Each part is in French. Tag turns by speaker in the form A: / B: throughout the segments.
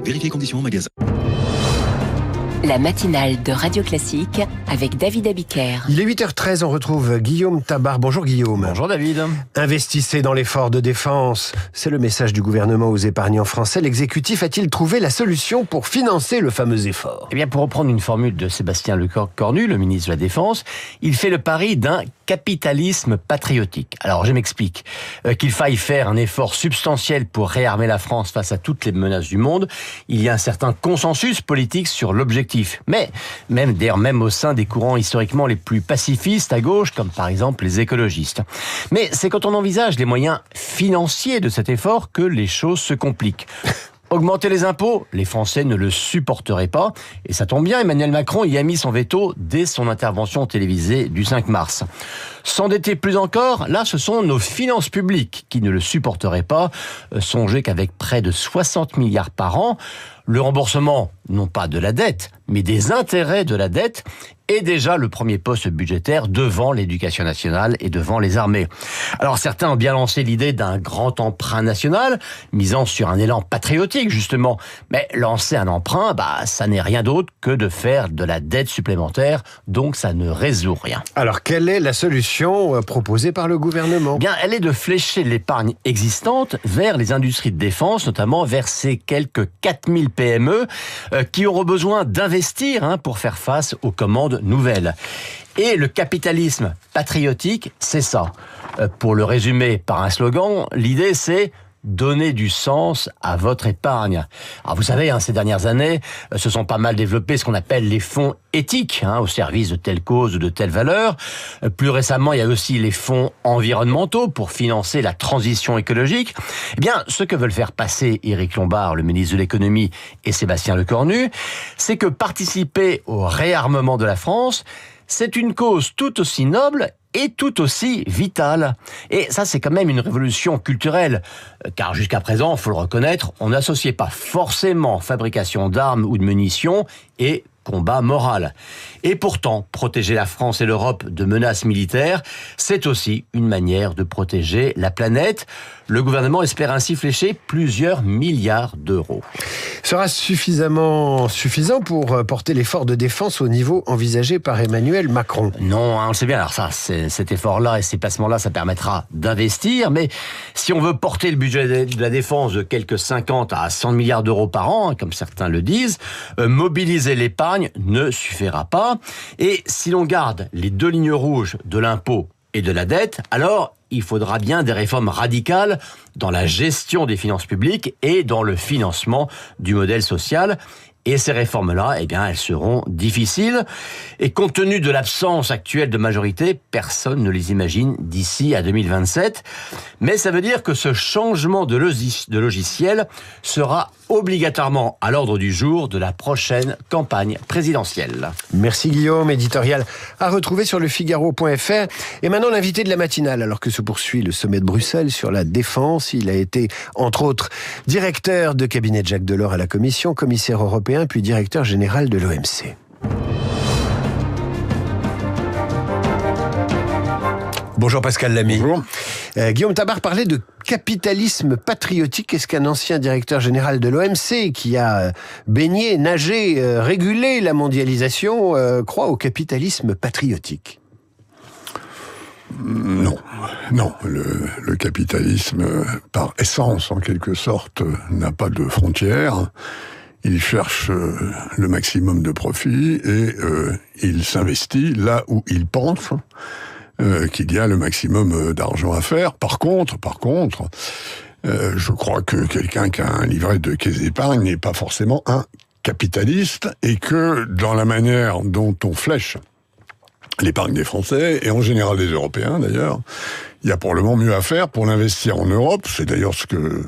A: Vérifiez les conditions en magasin.
B: La matinale de Radio Classique avec David Abiker.
C: Il est 8h13, on retrouve Guillaume Tabar. Bonjour Guillaume.
D: Bonjour David.
C: Investissez dans l'effort de défense. C'est le message du gouvernement aux épargnants français. L'exécutif a-t-il trouvé la solution pour financer le fameux effort ?
D: Eh bien, pour reprendre une formule de Sébastien Lecornu, le ministre de la Défense, il fait le pari d'un capitalisme patriotique. Alors, je m'explique. Qu'il faille faire un effort substantiel pour réarmer la France face à toutes les menaces du monde, il y a un certain consensus politique sur l'objectif. Mais, même au sein des courants historiquement les plus pacifistes à gauche, comme par exemple les écologistes. Mais c'est quand on envisage les moyens financiers de cet effort que les choses se compliquent. Augmenter les impôts, les Français ne le supporteraient pas. Et ça tombe bien, Emmanuel Macron y a mis son veto dès son intervention télévisée du 5 mars. S'endetter plus encore, là, ce sont nos finances publiques qui ne le supporteraient pas. Songez qu'avec près de 60 milliards par an, le remboursement, non pas de la dette, mais des intérêts de la dette, est déjà le premier poste budgétaire devant l'éducation nationale et devant les armées. Alors certains ont bien lancé l'idée d'un grand emprunt national, misant sur un élan patriotique justement. Mais lancer un emprunt, ça n'est rien d'autre que de faire de la dette supplémentaire, donc ça ne résout rien.
C: Alors quelle est la solution proposée par le gouvernement ?
D: Bien, elle est de flécher l'épargne existante vers les industries de défense, notamment vers ces quelques 4000 PME qui auront besoin d'investir pour faire face aux commandes nouvelles. Et le capitalisme patriotique, c'est ça. Pour le résumer par un slogan, l'idée c'est donner du sens à votre épargne. Alors vous savez, ces dernières années, se sont pas mal développés ce qu'on appelle les fonds éthiques, au service de telle cause ou de telle valeur. Plus récemment, il y a aussi les fonds environnementaux pour financer la transition écologique. Eh bien, ce que veulent faire passer Éric Lombard, le ministre de l'économie, et Sébastien Lecornu, c'est que participer au réarmement de la France, c'est une cause tout aussi noble et tout aussi vitale. Et ça, c'est quand même une révolution culturelle. Car jusqu'à présent, il faut le reconnaître, on n'associait pas forcément fabrication d'armes ou de munitions et combat moral. Et pourtant, protéger la France et l'Europe de menaces militaires, c'est aussi une manière de protéger la planète. Le gouvernement espère ainsi flécher plusieurs milliards d'euros.
C: Sera suffisant pour porter l'effort de défense au niveau envisagé par Emmanuel Macron ?
D: Non, on le sait bien. Alors ça, cet effort-là et ces placements-là, ça permettra d'investir. Mais si on veut porter le budget de la défense de quelques 50 à 100 milliards d'euros par an, comme certains le disent, mobiliser l'épargne ne suffira pas. Et si l'on garde les deux lignes rouges de l'impôt et de la dette, alors il faudra bien des réformes radicales dans la gestion des finances publiques et dans le financement du modèle social. Et ces réformes-là, elles seront difficiles. Et compte tenu de l'absence actuelle de majorité, personne ne les imagine d'ici à 2027. Mais ça veut dire que ce changement de logiciel sera obligatoirement à l'ordre du jour de la prochaine campagne présidentielle.
C: Merci Guillaume, éditorial à retrouver sur lefigaro.fr. Et maintenant l'invité de la matinale, alors que se poursuit le sommet de Bruxelles sur la défense. Il a été, entre autres, directeur de cabinet de Jacques Delors à la Commission, commissaire européen, puis directeur général de l'OMC. Bonjour Pascal Lamy.
E: Bonjour.
C: Guillaume Tabar parlait de capitalisme patriotique. Est-ce qu'un ancien directeur général de l'OMC qui a baigné, nagé, régulé la mondialisation croit au capitalisme patriotique ?
E: Non. Le capitalisme, par essence, en quelque sorte, n'a pas de frontières. Il cherche le maximum de profit et il s'investit là où il pense qu'il y a le maximum d'argent à faire. Par contre, je crois que quelqu'un qui a un livret de caisse d'épargne n'est pas forcément un capitaliste et que dans la manière dont on flèche l'épargne des Français, et en général des Européens d'ailleurs, il y a probablement mieux à faire pour l'investir en Europe. C'est d'ailleurs ce que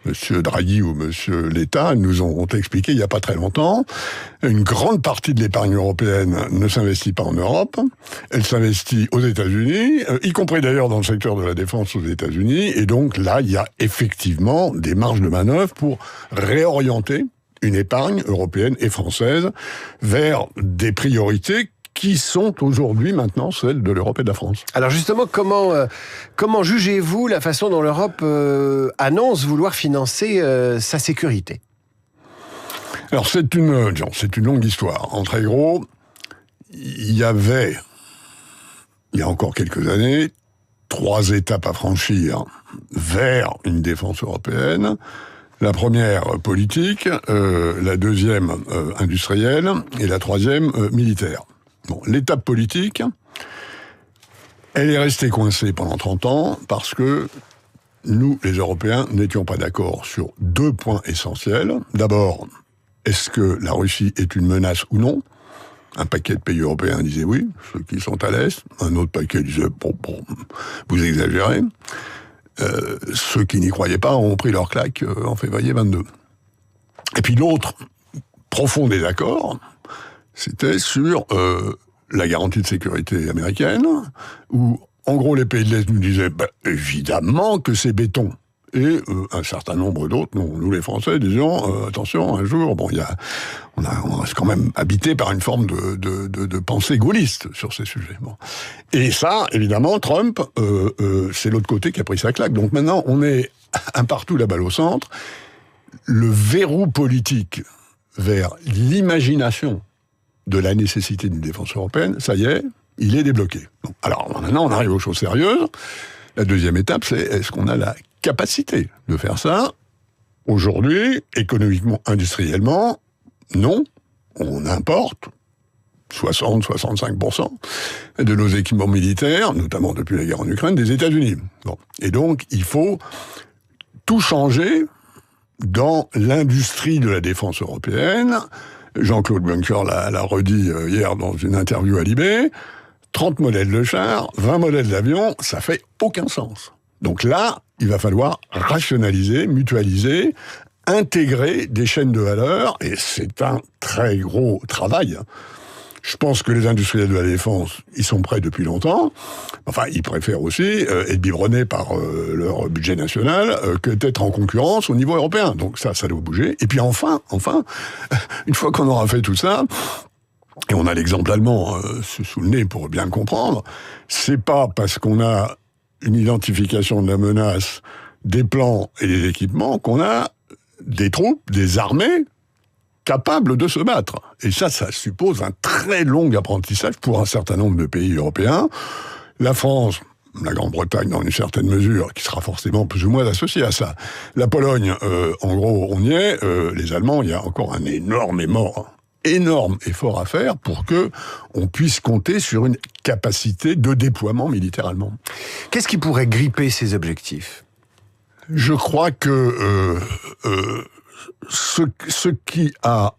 E: M. Draghi ou M. Letta nous ont expliqué il n'y a pas très longtemps. Une grande partie de l'épargne européenne ne s'investit pas en Europe, elle s'investit aux États-Unis, y compris d'ailleurs dans le secteur de la défense aux États-Unis, et donc là, il y a effectivement des marges de manœuvre pour réorienter une épargne européenne et française vers des priorités qui sont aujourd'hui maintenant celles de l'Europe et de la France.
C: Alors justement, comment jugez-vous la façon dont l'Europe annonce vouloir financer sa sécurité ?
E: Alors c'est une longue histoire. En très gros, il y a encore quelques années, 3 étapes à franchir vers une défense européenne. La première, politique, la deuxième, industrielle, et la troisième, militaire. Bon, l'étape politique, elle est restée coincée pendant 30 ans parce que nous, les Européens, n'étions pas d'accord sur 2 points essentiels. D'abord, est-ce que la Russie est une menace ou non ? Un paquet de pays européens disaient oui, ceux qui sont à l'Est. Un autre paquet disait bon, vous exagérez. Ceux qui n'y croyaient pas ont pris leur claque en février 22. Et puis l'autre profond désaccord, c'était sur la garantie de sécurité américaine, où en gros les pays de l'Est nous disaient évidemment que c'est béton. Et un certain nombre d'autres, nous les Français, disions attention, un jour, on reste quand même habité par une forme de pensée gaulliste sur ces sujets. Bon. Et ça, évidemment, Trump, c'est l'autre côté qui a pris sa claque. Donc maintenant, on est un partout la balle au centre. Le verrou politique vers l'imagination de la nécessité d'une défense européenne, ça y est, il est débloqué. Donc, alors maintenant, on arrive aux choses sérieuses. La deuxième étape, c'est est-ce qu'on a la capacité de faire ça ? Aujourd'hui, économiquement, industriellement, non. On importe 60-65% de nos équipements militaires, notamment depuis la guerre en Ukraine, des États-Unis. Bon. Et donc, il faut tout changer dans l'industrie de la défense européenne. Jean-Claude Juncker l'a redit hier dans une interview à Libé. 30 modèles de chars, 20 modèles d'avions, ça fait aucun sens. Donc là, il va falloir rationaliser, mutualiser, intégrer des chaînes de valeur, et c'est un très gros travail. Je pense que les industriels de la défense, ils sont prêts depuis longtemps. Enfin, ils préfèrent aussi être biberonnés par leur budget national que d'être en concurrence au niveau européen. Donc ça doit bouger. Et puis enfin, une fois qu'on aura fait tout ça, et on a l'exemple allemand sous le nez pour bien comprendre, c'est pas parce qu'on a une identification de la menace, des plans et des équipements qu'on a des troupes, des armées capables de se battre. Et ça suppose un très long apprentissage pour un certain nombre de pays européens. La France, la Grande-Bretagne dans une certaine mesure, qui sera forcément plus ou moins associée à ça. La Pologne, en gros, on y est. Les Allemands, il y a encore un énorme effort à faire pour que on puisse compter sur une capacité de déploiement militaire allemand.
C: Qu'est-ce qui pourrait gripper ces objectifs ?
E: Je crois que ce qui a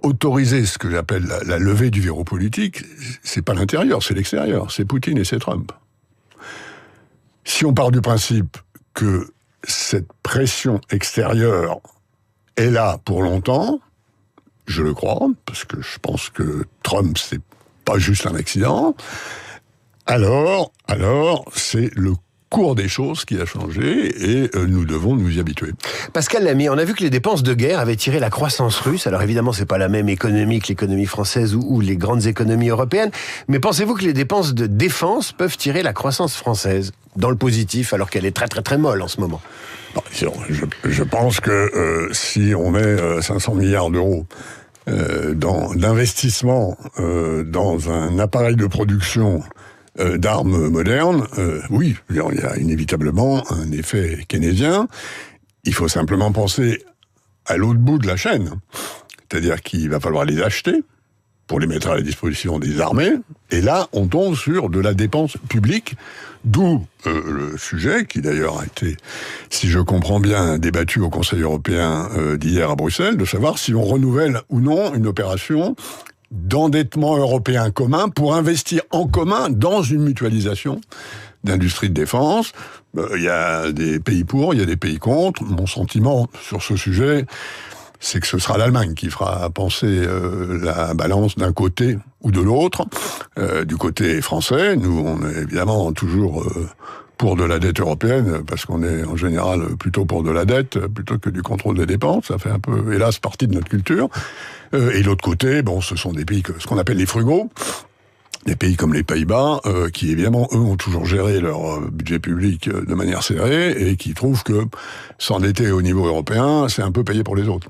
E: autorisé ce que j'appelle la levée du verrou politique, c'est pas l'intérieur, c'est l'extérieur. C'est Poutine et c'est Trump. Si on part du principe que cette pression extérieure est là pour longtemps, je le crois, parce que je pense que Trump, c'est pas juste un accident, alors c'est le cours des choses qui a changé et nous devons nous y habituer.
C: Pascal Lamy, on a vu que les dépenses de guerre avaient tiré la croissance russe. Alors évidemment, c'est pas la même économie que l'économie française ou les grandes économies européennes, mais pensez-vous que les dépenses de défense peuvent tirer la croissance française dans le positif alors qu'elle est très très très molle en ce moment ?
E: Je pense que si on met 500 milliards d'euros d'investissement dans un appareil de production d'armes modernes, oui, il y a inévitablement un effet keynésien. Il faut simplement penser à l'autre bout de la chaîne. C'est-à-dire qu'il va falloir les acheter pour les mettre à la disposition des armées. Et là, on tombe sur de la dépense publique, d'où le sujet, qui d'ailleurs a été, si je comprends bien, débattu au Conseil européen d'hier à Bruxelles, de savoir si on renouvelle ou non une opération d'endettement européen commun pour investir en commun dans une mutualisation d'industrie de défense. Il y a des pays pour, il y a des pays contre. Mon sentiment sur ce sujet, c'est que ce sera l'Allemagne qui fera penser la balance d'un côté ou de l'autre. Du côté français, nous, on est évidemment toujours pour de la dette européenne, parce qu'on est en général plutôt pour de la dette, plutôt que du contrôle des dépenses. Ça fait un peu, hélas, partie de notre culture. Et l'autre côté, ce sont des pays ce qu'on appelle les frugaux. des pays comme les Pays-Bas, qui évidemment, eux, ont toujours géré leur budget public de manière serrée et qui trouvent que s'endetter au niveau européen, c'est un peu payé pour les autres.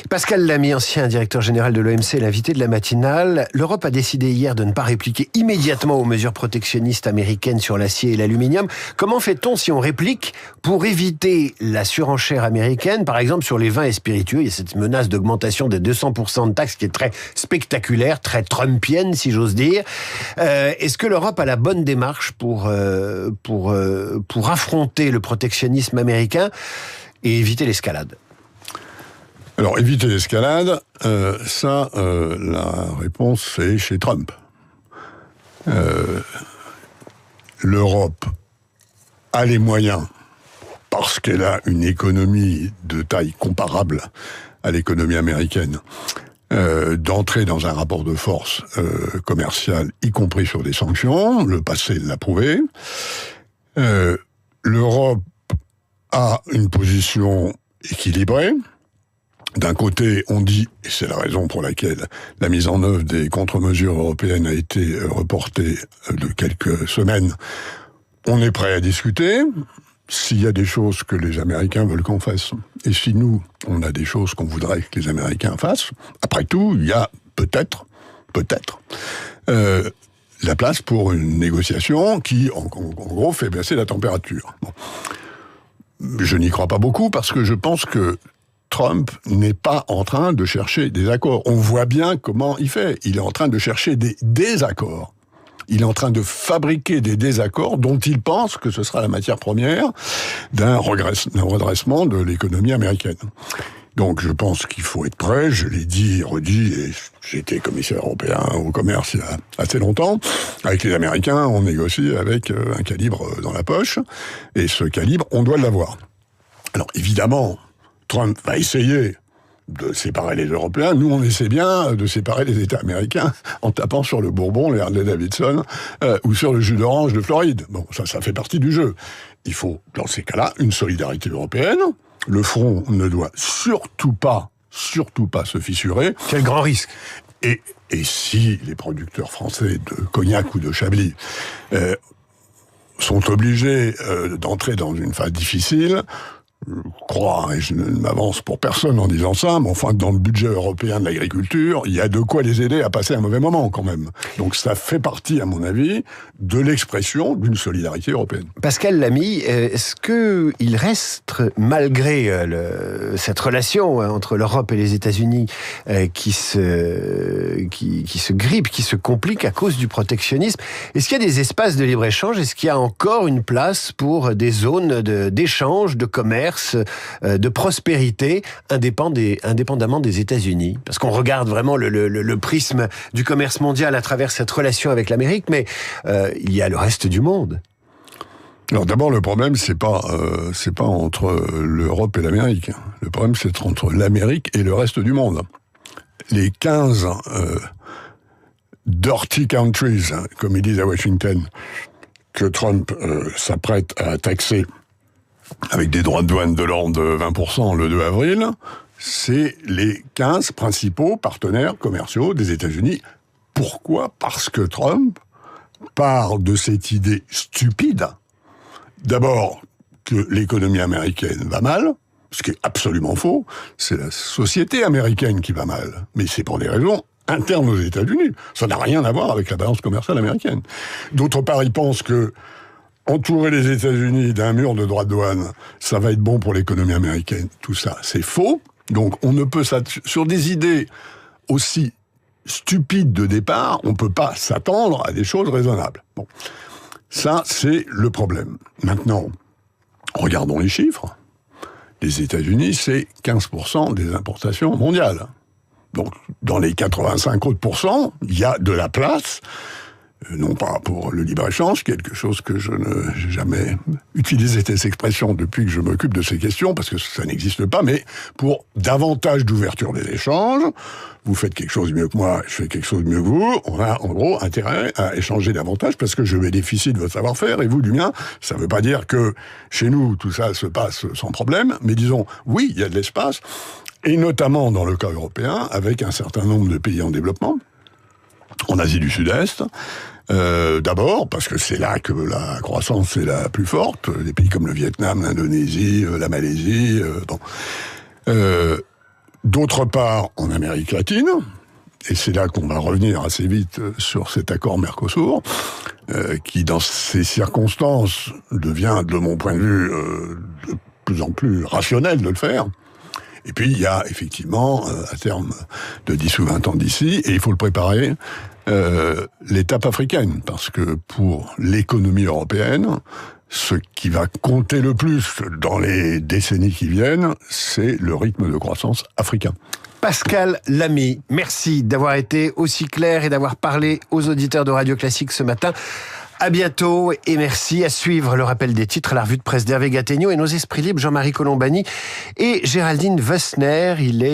C: Pascal Lamy, ancien directeur général de l'OMC, l'invité de la matinale. L'Europe a décidé hier de ne pas répliquer immédiatement aux mesures protectionnistes américaines sur l'acier et l'aluminium. Comment fait-on si on réplique pour éviter la surenchère américaine, par exemple sur les vins et spiritueux? Il y a cette menace d'augmentation des 200% de taxes qui est très spectaculaire, très trumpienne, si j'ose dire. Est-ce que l'Europe a la bonne démarche pour affronter le protectionnisme américain et éviter l'escalade?
E: Alors, éviter l'escalade, la réponse, c'est chez Trump. L'Europe a les moyens, parce qu'elle a une économie de taille comparable à l'économie américaine, d'entrer dans un rapport de force commercial, y compris sur des sanctions. Le passé l'a prouvé. L'Europe a une position équilibrée. D'un côté, on dit, et c'est la raison pour laquelle la mise en œuvre des contre-mesures européennes a été reportée de quelques semaines, on est prêt à discuter s'il y a des choses que les Américains veulent qu'on fasse. Et si nous, on a des choses qu'on voudrait que les Américains fassent, après tout, il y a peut-être, la place pour une négociation qui, en gros, fait baisser la température. Bon. Je n'y crois pas beaucoup parce que je pense que Trump n'est pas en train de chercher des accords. On voit bien comment il fait. Il est en train de chercher des désaccords. Il est en train de fabriquer des désaccords dont il pense que ce sera la matière première d'un redressement de l'économie américaine. Donc je pense qu'il faut être prêt, je l'ai dit, redit, et j'étais commissaire européen au commerce il y a assez longtemps. Avec les Américains, on négocie avec un calibre dans la poche, et ce calibre, on doit l'avoir. Alors évidemment, Trump va essayer de séparer les Européens. Nous, on essaie bien de séparer les États américains en tapant sur le Bourbon, les Harley-Davidson, ou sur le jus d'orange de Floride. Bon, ça fait partie du jeu. Il faut, dans ces cas-là, une solidarité européenne. Le front ne doit surtout pas se fissurer.
C: Quel grand risque.
E: Et si les producteurs français de cognac ou de Chablis sont obligés d'entrer dans une phase difficile, je crois, et je ne m'avance pour personne en disant ça, mais enfin, dans le budget européen de l'agriculture, il y a de quoi les aider à passer un mauvais moment, quand même. Donc ça fait partie, à mon avis, de l'expression d'une solidarité européenne.
C: Pascal Lamy, est-ce qu'il reste, malgré cette relation entre l'Europe et les États-Unis qui se grippe, qui se complique à cause du protectionnisme, est-ce qu'il y a des espaces de libre-échange? Est-ce qu'il y a encore une place pour des zones d'échange, de commerce, de prospérité, indépendamment des États-Unis? Parce qu'on regarde vraiment le prisme du commerce mondial à travers cette relation avec l'Amérique, mais il y a le reste du monde.
E: Alors d'abord, le problème, c'est pas entre l'Europe et l'Amérique. Le problème, c'est entre l'Amérique et le reste du monde. Les 15 dirty countries, comme ils disent à Washington, que Trump s'apprête à taxer avec des droits de douane de l'ordre de 20% le 2 avril, c'est les 15 principaux partenaires commerciaux des États-Unis. Pourquoi ? Parce que Trump part de cette idée stupide, d'abord que l'économie américaine va mal, ce qui est absolument faux, c'est la société américaine qui va mal, mais c'est pour des raisons internes aux États-Unis. Ça n'a rien à voir avec la balance commerciale américaine. D'autre part, il pense que entourer les États-Unis d'un mur de droits de douane, ça va être bon pour l'économie américaine. Tout ça, c'est faux. Donc, on ne peut sur des idées aussi stupides de départ, on ne peut pas s'attendre à des choses raisonnables. Bon. Ça, c'est le problème. Maintenant, regardons les chiffres. Les États-Unis, c'est 15% des importations mondiales. Donc, dans les 85 autres pourcents, il y a de la place, non pas pour le libre-échange, quelque chose que je n'ai jamais utilisé cette expression depuis que je m'occupe de ces questions, parce que ça n'existe pas, mais pour davantage d'ouverture des échanges. Vous faites quelque chose mieux que moi, je fais quelque chose mieux que vous. On a en gros intérêt à échanger davantage parce que je bénéficie de votre savoir-faire et vous du mien. Ça ne veut pas dire que chez nous, tout ça se passe sans problème, mais disons, oui, il y a de l'espace, et notamment dans le cas européen, avec un certain nombre de pays en développement, en Asie du Sud-Est. D'abord, parce que c'est là que la croissance est la plus forte. Des pays comme le Vietnam, l'Indonésie, la Malaisie. D'autre part, en Amérique latine, et c'est là qu'on va revenir assez vite sur cet accord Mercosur, qui, dans ces circonstances, devient, de mon point de vue, de plus en plus rationnel de le faire. Et puis, il y a effectivement, à terme de 10 ou 20 ans d'ici, et il faut le préparer, l'étape africaine, parce que pour l'économie européenne, ce qui va compter le plus dans les décennies qui viennent, c'est le rythme de croissance africain.
C: Pascal Lamy, merci d'avoir été aussi clair et d'avoir parlé aux auditeurs de Radio Classique ce matin. À bientôt et merci. À suivre le rappel des titres, la revue de presse d'Hervé Gattegno et nos esprits libres, Jean-Marie Colombani et Géraldine Wessner. Il est